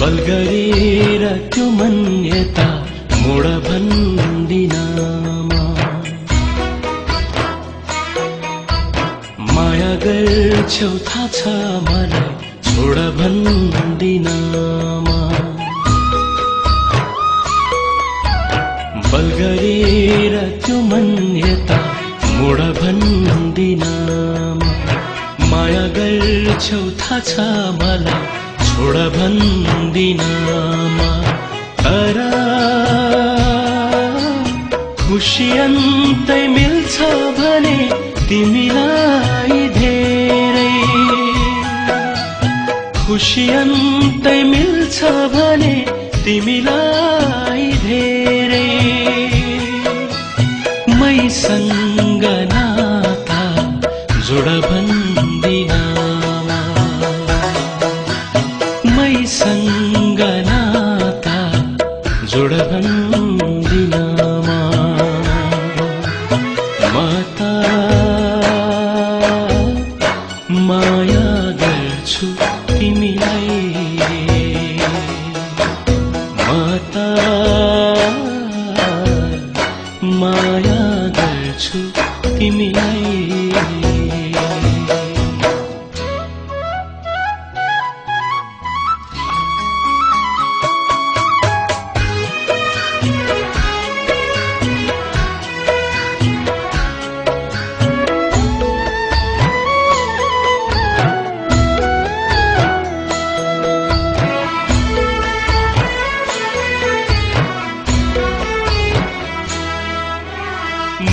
बल गरेर त्यो मान्यता मोड भन्दिनमा माया गर्छौ थाहा छ मलाई छोड भन्दिनमा बल गरेर त्यो मान्यता मोड भन्दिनमा माया गर्छौ थाहा छ मलाई छोड भन्दिनमा तर खुसी अन्तै मिल्छ भने तिमीलाई धेरै खुसी अन्तै मिल्छ भने तिमीलाई धेरै मैसँग नाता जोड भन्दिनमा मैसँग नाता जोड भन्दिनमा म त माया गर्छु तिमीलाई म त माया गर्छु तिमीलाई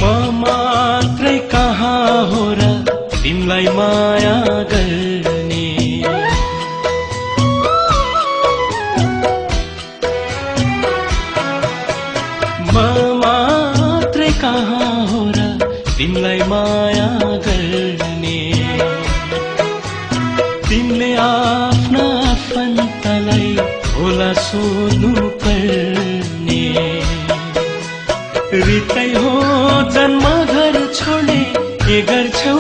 म मात्रै कहाँ हो र तिमीलाई माया गर्ने म मात्रै कहाँ हो र तिमीलाई माया गर्ने तिमीले आफ्ना आफन्तलाई होला सोध्नु पर्ने रितै हो जन्म घर छोडे के गर्छौ